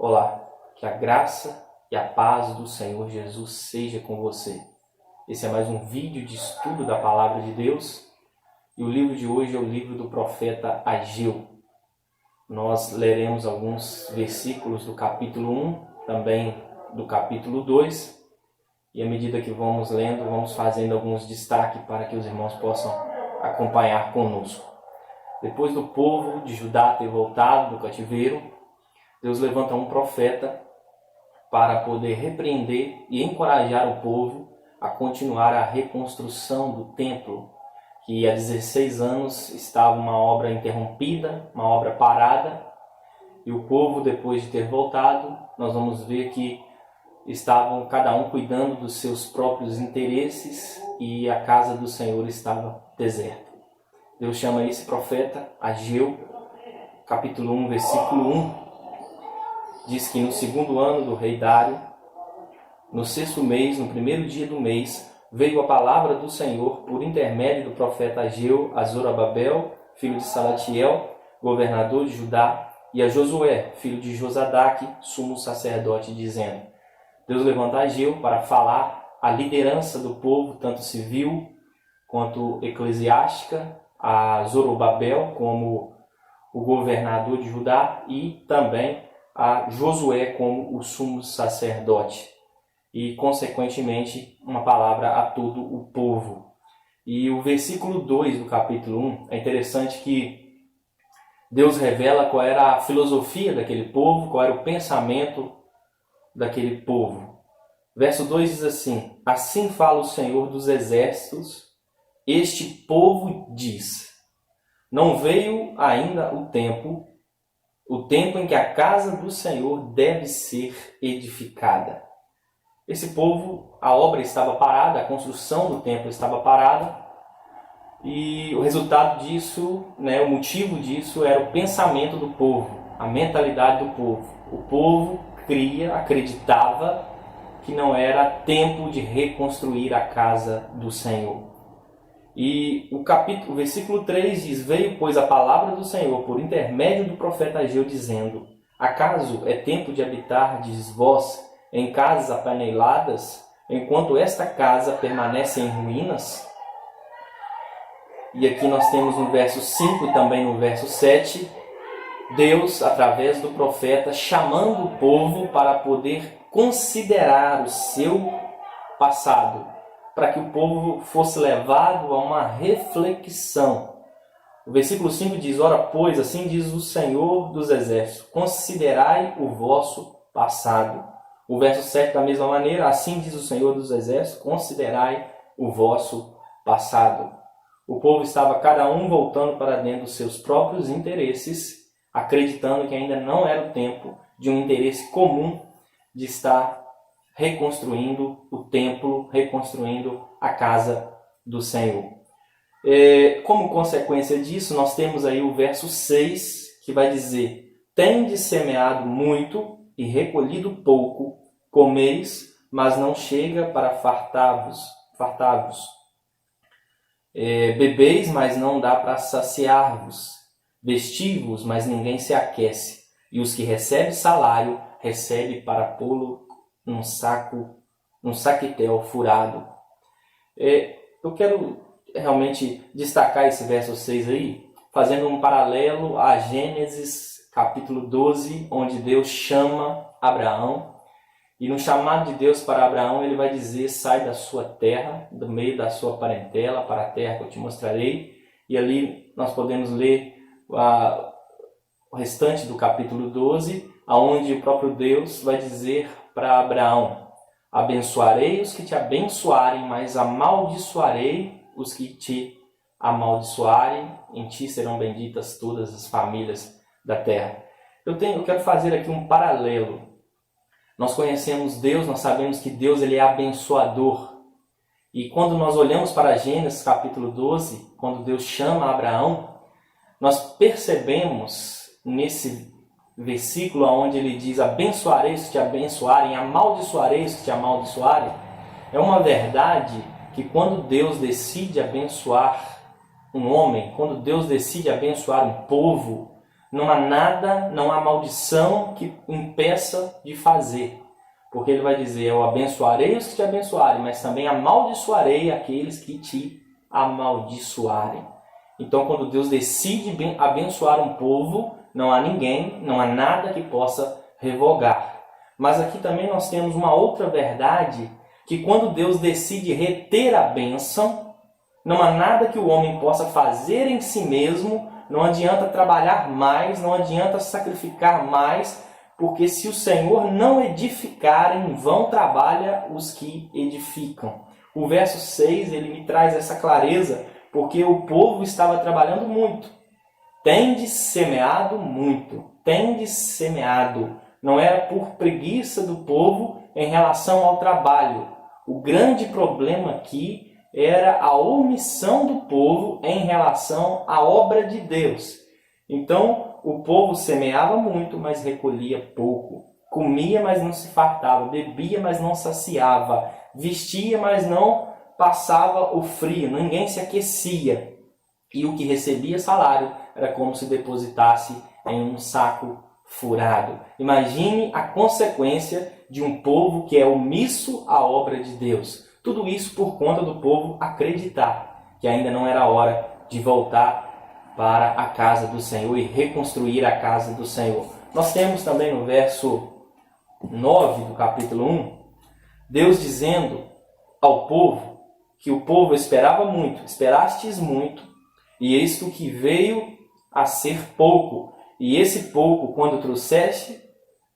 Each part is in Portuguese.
Olá, que a graça e a paz do Senhor Jesus seja com você. Esse é mais um vídeo de estudo da Palavra de Deus e o livro de hoje é o livro do profeta Ageu. Nós leremos alguns versículos do capítulo 1, também do capítulo 2 e à medida que vamos lendo, vamos fazendo alguns destaques para que os irmãos possam acompanhar conosco. Depois do povo de Judá ter voltado do cativeiro, Deus levanta um profeta para poder repreender e encorajar o povo a continuar a reconstrução do templo, que há 16 anos estava uma obra interrompida, uma obra parada, e o povo, depois de ter voltado, nós vamos ver que estavam cada um cuidando dos seus próprios interesses e a casa do Senhor estava deserta. Deus chama esse profeta, Ageu, capítulo 1, versículo 1, diz que no segundo ano do rei Dário, no 6º mês, no primeiro dia do mês, veio a palavra do Senhor por intermédio do profeta Ageu a Zorobabel, filho de Salatiel, governador de Judá, e a Josué, filho de Josadaque, sumo sacerdote, dizendo: Deus levanta Ageu para falar a liderança do povo, tanto civil quanto eclesiástica, a Zorobabel como o governador de Judá e também a Josué como o sumo sacerdote e, consequentemente, uma palavra a todo o povo. E o versículo 2 do capítulo 1 é interessante que Deus revela qual era a filosofia daquele povo, qual era o pensamento daquele povo. Verso 2 diz assim: Assim fala o Senhor dos exércitos, este povo diz, não veio ainda o tempo em que a casa do Senhor deve ser edificada. Esse povo, a obra estava parada, a construção do templo estava parada, e o resultado disso, o motivo disso era o pensamento do povo, a mentalidade do povo. O povo acreditava que não era tempo de reconstruir a casa do Senhor. E o versículo 3 diz: Veio, pois, a palavra do Senhor por intermédio do profeta Ageu, dizendo: Acaso é tempo de habitardes vós em casas apaneladas, enquanto esta casa permanece em ruínas? E aqui nós temos no verso 5 e também no verso 7, Deus, através do profeta, chamando o povo para poder considerar o seu passado, para que o povo fosse levado a uma reflexão. O versículo 5 diz: Ora, pois, assim diz o Senhor dos Exércitos, considerai o vosso passado. O verso 7, da mesma maneira, assim diz o Senhor dos Exércitos, considerai o vosso passado. O povo estava cada um voltando para dentro dos seus próprios interesses, acreditando que ainda não era o tempo de um interesse comum de estar reconstruindo o templo, reconstruindo a casa do Senhor. Como consequência disso, nós temos aí o verso 6, que vai dizer: Tendes semeado muito e recolhido pouco, comeis, mas não chega para fartar-vos. Bebeis, mas não dá para saciar-vos. Vesti-vos, mas ninguém se aquece. E os que recebem salário, recebem para pô-lo num saquetel furado. Eu quero realmente destacar esse verso 6 aí, fazendo um paralelo a Gênesis capítulo 12, onde Deus chama Abraão. E no chamado de Deus para Abraão, ele vai dizer: sai da sua terra, do meio da sua parentela, para a terra que eu te mostrarei. E ali nós podemos ler o restante do capítulo 12, onde o próprio Deus vai dizer para Abraão: abençoarei os que te abençoarem, mas amaldiçoarei os que te amaldiçoarem. Em ti serão benditas todas as famílias da terra. Eu quero fazer aqui um paralelo. Nós conhecemos Deus, nós sabemos que Deus ele é abençoador. E quando nós olhamos para Gênesis capítulo 12, quando Deus chama Abraão, nós percebemos nesse versículo onde ele diz: abençoarei os que te abençoarem, amaldiçoarei os que te amaldiçoarem. É uma verdade que quando Deus decide abençoar um homem, quando Deus decide abençoar um povo, não há nada, não há maldição que impeça de fazer. Porque ele vai dizer, eu abençoarei os que te abençoarem, mas também amaldiçoarei aqueles que te amaldiçoarem. Então, quando Deus decide abençoar um povo, não há ninguém, não há nada que possa revogar. Mas aqui também nós temos uma outra verdade, que quando Deus decide reter a bênção, não há nada que o homem possa fazer em si mesmo, não adianta trabalhar mais, não adianta sacrificar mais, porque se o Senhor não edificar, em vão trabalha os que edificam. O verso 6, ele me traz essa clareza, porque o povo estava trabalhando muito. Tendes semeado muito, tendes semeado. Não era por preguiça do povo em relação ao trabalho. O grande problema aqui era a omissão do povo em relação à obra de Deus. Então, o povo semeava muito, mas recolhia pouco. Comia, mas não se fartava. Bebia, mas não saciava. Vestia, mas não passava o frio. Ninguém se aquecia. E o que recebia salário era como se depositasse em um saco furado. Imagine a consequência de um povo que é omisso à obra de Deus. Tudo isso por conta do povo acreditar que ainda não era hora de voltar para a casa do Senhor e reconstruir a casa do Senhor. Nós temos também no verso 9 do capítulo 1, Deus dizendo ao povo que o povo esperava muito, esperastes muito, e eis que veio a ser pouco. E esse pouco, quando trouxeste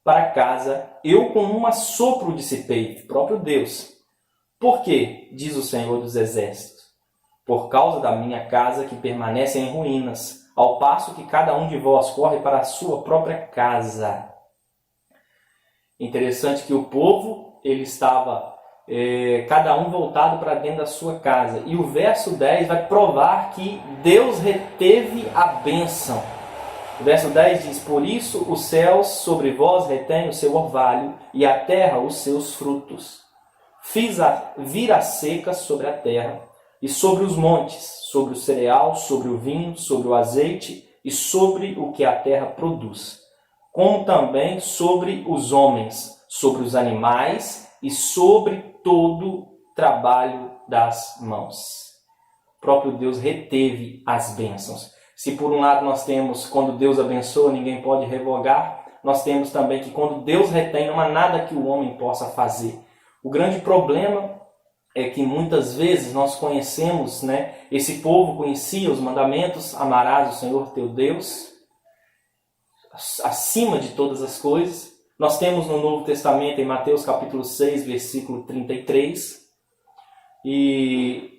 para casa, eu com um assopro dissipei, próprio Deus. Por quê? Diz o Senhor dos Exércitos. Por causa da minha casa que permanece em ruínas, ao passo que cada um de vós corre para a sua própria casa. Interessante que o povo, ele estava cada um voltado para dentro da sua casa. E o verso 10 vai provar que Deus reteve a bênção. O verso 10 diz, por isso os céus sobre vós retêm o seu orvalho e a terra os seus frutos. Fiz vir a seca sobre a terra e sobre os montes, sobre o cereal, sobre o vinho, sobre o azeite e sobre o que a terra produz, como também sobre os homens, sobre os animais e sobre todo trabalho das mãos. O próprio Deus reteve as bênçãos. Se por um lado nós temos, quando Deus abençoa, ninguém pode revogar, nós temos também que quando Deus retém, não há nada que o homem possa fazer. O grande problema é que muitas vezes nós conhecemos, esse povo conhecia os mandamentos, amarás o Senhor teu Deus acima de todas as coisas. Nós temos no Novo Testamento, em Mateus capítulo 6, versículo 33,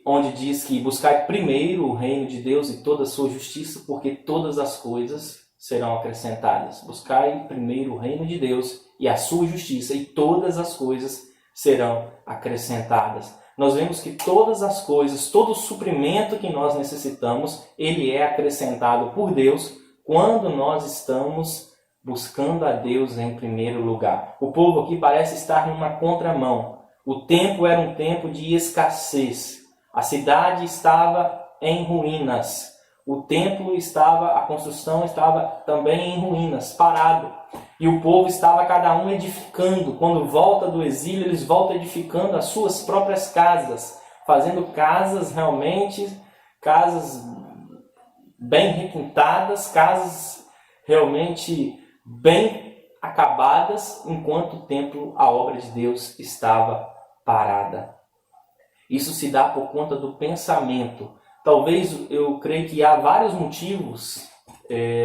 onde diz que buscai primeiro o reino de Deus e toda a sua justiça, porque todas as coisas serão acrescentadas. Buscai primeiro o reino de Deus e a sua justiça, e todas as coisas serão acrescentadas. Nós vemos que todas as coisas, todo o suprimento que nós necessitamos, ele é acrescentado por Deus quando nós estamos buscando a Deus em primeiro lugar. O povo aqui parece estar numa contramão. O tempo era um tempo de escassez. A cidade estava em ruínas. O templo a construção estava também em ruínas, parado. E o povo estava cada um edificando. Quando volta do exílio, eles voltam edificando as suas próprias casas, fazendo casas bem requintadas, casas realmente bem acabadas, enquanto o templo, a obra de Deus, estava parada. Isso se dá por conta do pensamento. Talvez, eu creio que há vários motivos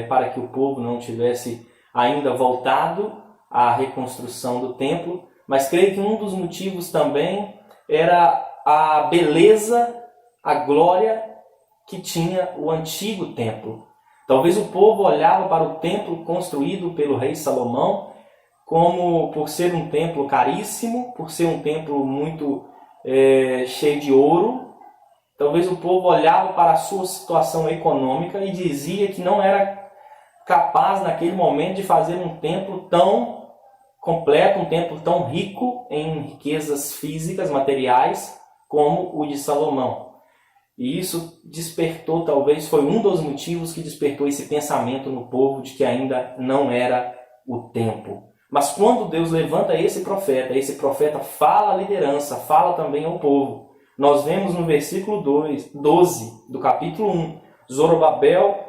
para que o povo não tivesse ainda voltado à reconstrução do templo, mas creio que um dos motivos também era a beleza, a glória que tinha o antigo templo. Talvez o povo olhava para o templo construído pelo rei Salomão como por ser um templo caríssimo, por ser um templo muito cheio de ouro. Talvez o povo olhava para a sua situação econômica e dizia que não era capaz naquele momento de fazer um templo tão completo, um templo tão rico em riquezas físicas, materiais, como o de Salomão. E isso despertou, talvez foi um dos motivos que despertou esse pensamento no povo de que ainda não era o tempo. Mas quando Deus levanta esse profeta fala à liderança, fala também ao povo. Nós vemos no versículo 12 do capítulo 1, Zorobabel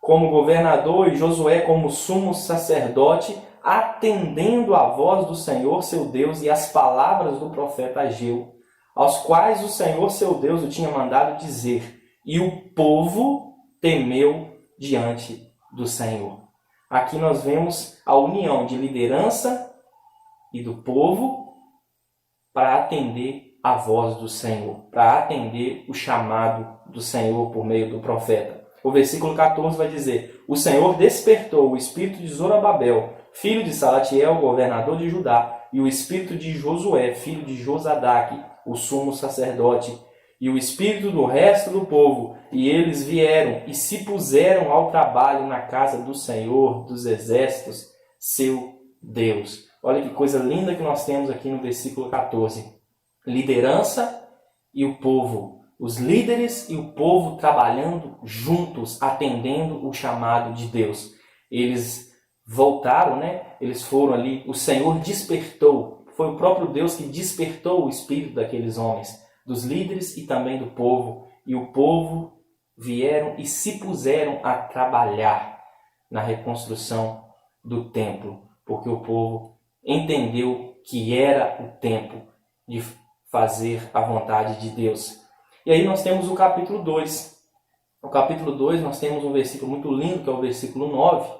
como governador e Josué como sumo sacerdote, atendendo à voz do Senhor seu Deus e às palavras do profeta Ageu, aos quais o Senhor seu Deus o tinha mandado dizer, e o povo temeu diante do Senhor. Aqui nós vemos a união de liderança e do povo para atender a voz do Senhor, para atender o chamado do Senhor por meio do profeta. O versículo 14 vai dizer: o Senhor despertou o espírito de Zorobabel, filho de Salatiel, governador de Judá, e o espírito de Josué, filho de Josadaque, o sumo sacerdote, e o espírito do resto do povo, e eles vieram e se puseram ao trabalho na casa do Senhor dos exércitos, seu Deus. Olha que coisa linda que nós temos aqui no versículo 14. Liderança e o povo. Os líderes e o povo trabalhando juntos, atendendo o chamado de Deus. Eles voltaram, Eles foram ali, o Senhor despertou. Foi o próprio Deus que despertou o espírito daqueles homens, dos líderes e também do povo. E o povo vieram e se puseram a trabalhar na reconstrução do templo, porque o povo entendeu que era o tempo de fazer a vontade de Deus. E aí nós temos o capítulo 2. No capítulo 2 nós temos um versículo muito lindo, que é o versículo 9,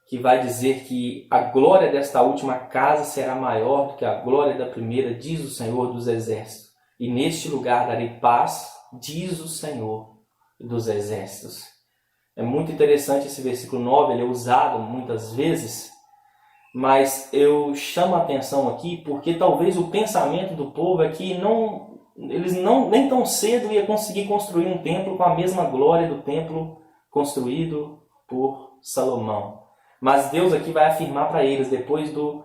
que vai dizer que a glória desta última casa será maior do que a glória da primeira, diz o Senhor dos exércitos. E neste lugar darei paz, diz o Senhor dos exércitos. É muito interessante esse versículo 9, ele é usado muitas vezes, mas eu chamo a atenção aqui porque talvez o pensamento do povo é que eles nem tão cedo ia conseguir construir um templo com a mesma glória do templo construído por Salomão. Mas Deus aqui vai afirmar para eles, depois do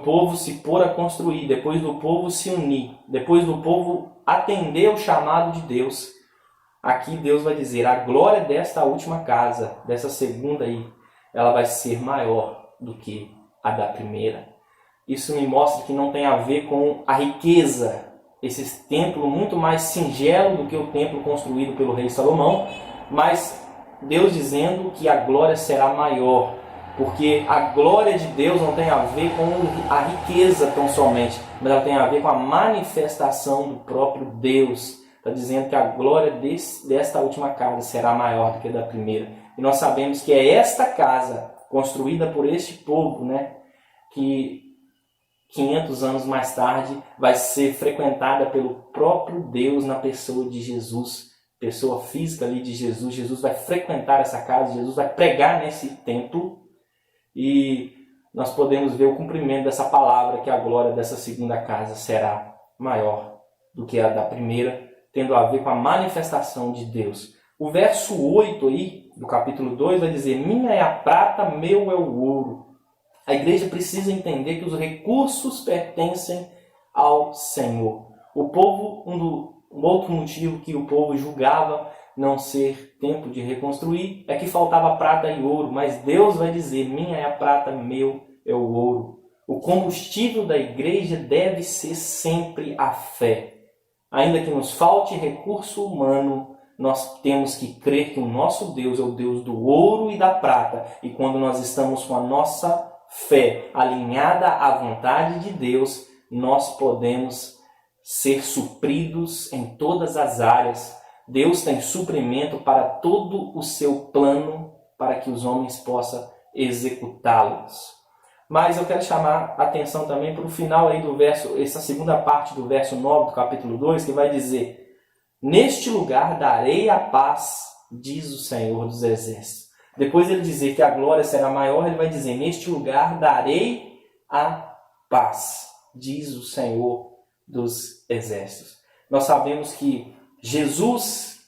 povo se pôr a construir, depois do povo se unir, depois do povo atender o chamado de Deus, aqui Deus vai dizer, a glória desta última casa, dessa segunda aí, ela vai ser maior do que a da primeira. Isso me mostra que não tem a ver com a riqueza, esse templo muito mais singelo do que o templo construído pelo rei Salomão, mas Deus dizendo que a glória será maior, porque a glória de Deus não tem a ver com a riqueza tão somente, mas ela tem a ver com a manifestação do próprio Deus. Está dizendo que a glória desta última casa será maior do que a da primeira. E nós sabemos que é esta casa, construída por este povo, que 500 anos mais tarde vai ser frequentada pelo próprio Deus na pessoa de Jesus, pessoa física ali de Jesus. Jesus vai frequentar essa casa, Jesus vai pregar nesse templo e nós podemos ver o cumprimento dessa palavra, que a glória dessa segunda casa será maior do que a da primeira, tendo a ver com a manifestação de Deus. O verso 8 aí, do capítulo 2 vai dizer, minha é a prata, meu é o ouro. A igreja precisa entender que os recursos pertencem ao Senhor. O povo, um outro motivo que o povo julgava não ser tempo de reconstruir é que faltava prata e ouro, mas Deus vai dizer, minha é a prata, meu é o ouro. O combustível da igreja deve ser sempre a fé. Ainda que nos falte recurso humano, nós temos que crer que o nosso Deus é o Deus do ouro e da prata. E quando nós estamos com a nossa fé alinhada à vontade de Deus, nós podemos ser supridos em todas as áreas. Deus tem suprimento para todo o seu plano, para que os homens possam executá-los. Mas eu quero chamar a atenção também para o final aí do verso, essa segunda parte do verso 9 do capítulo 2, que vai dizer, neste lugar darei a paz, diz o Senhor dos exércitos. Depois ele dizer que a glória será maior, ele vai dizer, neste lugar darei a paz, diz o Senhor dos exércitos. Nós sabemos que Jesus,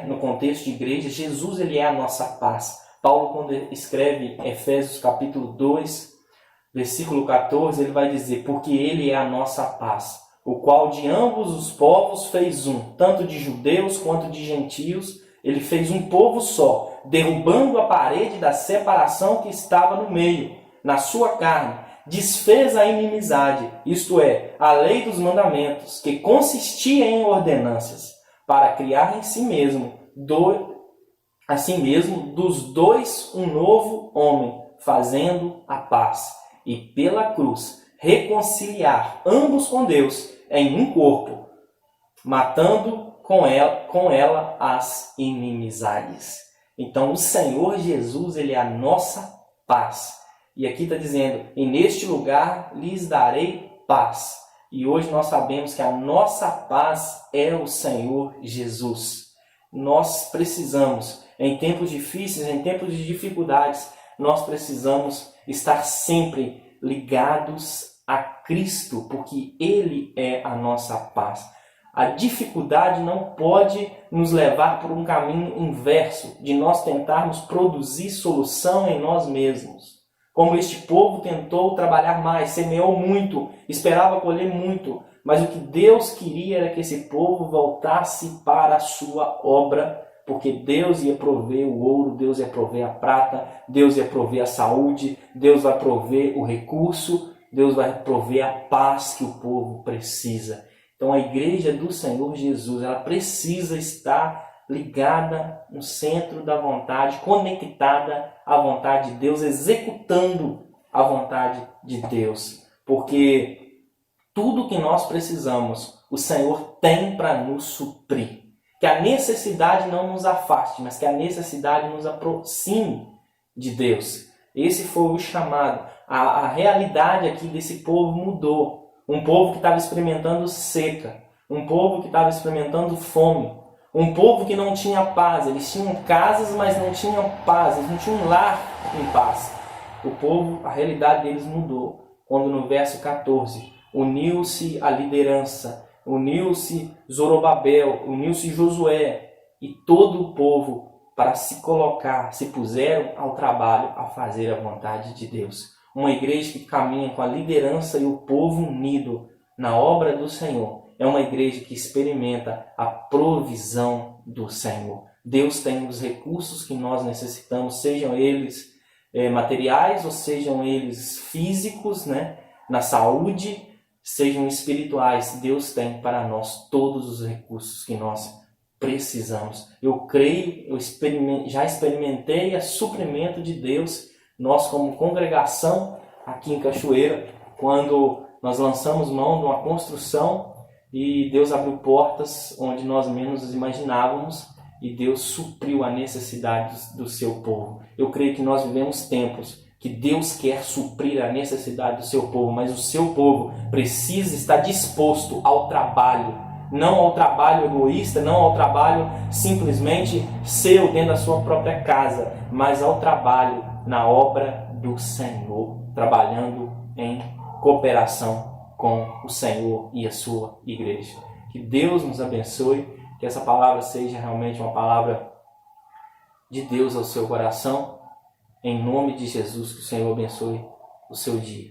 no contexto de igreja, Jesus ele é a nossa paz. Paulo, quando escreve Efésios capítulo 2, versículo 14, ele vai dizer, porque ele é a nossa paz, o qual de ambos os povos fez um, tanto de judeus quanto de gentios, ele fez um povo só, derrubando a parede da separação que estava no meio, na sua carne, desfez a inimizade, isto é, a lei dos mandamentos, que consistia em ordenanças, para criar em si mesmo, assim mesmo, dos dois um novo homem, fazendo a paz, e pela cruz reconciliar ambos com Deus em um corpo, matando com ela as inimizades. Então o Senhor Jesus, ele é a nossa paz. E aqui está dizendo, e neste lugar lhes darei paz. E hoje nós sabemos que a nossa paz é o Senhor Jesus. Nós precisamos, em tempos difíceis, em tempos de dificuldades, nós precisamos estar sempre ligados a Cristo, porque Ele é a nossa paz. A dificuldade não pode nos levar por um caminho inverso, de nós tentarmos produzir solução em nós mesmos. Como este povo tentou trabalhar mais, semeou muito, esperava colher muito, mas o que Deus queria era que esse povo voltasse para a sua obra, porque Deus ia prover o ouro, Deus ia prover a prata, Deus ia prover a saúde, Deus vai prover o recurso, Deus vai prover a paz que o povo precisa. Então a igreja do Senhor Jesus, ela precisa estar ligada no centro da vontade, conectada à vontade de Deus, executando a vontade de Deus. Porque tudo que nós precisamos, o Senhor tem para nos suprir. Que a necessidade não nos afaste, mas que a necessidade nos aproxime de Deus. Esse foi o chamado. A realidade aqui desse povo mudou. Um povo que estava experimentando seca. Um povo que estava experimentando fome. Um povo que não tinha paz. Eles tinham casas, mas não tinham paz. Eles não tinham um lar em paz. O povo, a realidade deles mudou. Quando no verso 14, uniu-se a liderança, uniu-se Zorobabel, uniu-se Josué e todo o povo para se colocar, se puseram ao trabalho a fazer a vontade de Deus. Uma igreja que caminha com a liderança e o povo unido na obra do Senhor. É uma igreja que experimenta a provisão do Senhor. Deus tem os recursos que nós necessitamos, sejam eles materiais ou sejam eles físicos, né? Na saúde, sejam espirituais. Deus tem para nós todos os recursos que nós precisamos. Eu creio, já experimentei o suprimento de Deus. Nós, como congregação aqui em Cachoeira, quando nós lançamos mão de uma construção e Deus abriu portas onde nós menos imaginávamos e Deus supriu a necessidade do seu povo. Eu creio que nós vivemos tempos que Deus quer suprir a necessidade do seu povo, mas o seu povo precisa estar disposto ao trabalho, não ao trabalho egoísta, não ao trabalho simplesmente seu dentro da sua própria casa, mas ao trabalho na obra do Senhor, trabalhando em cooperação com o Senhor e a sua igreja. Que Deus nos abençoe, que essa palavra seja realmente uma palavra de Deus ao seu coração. Em nome de Jesus, que o Senhor abençoe o seu dia.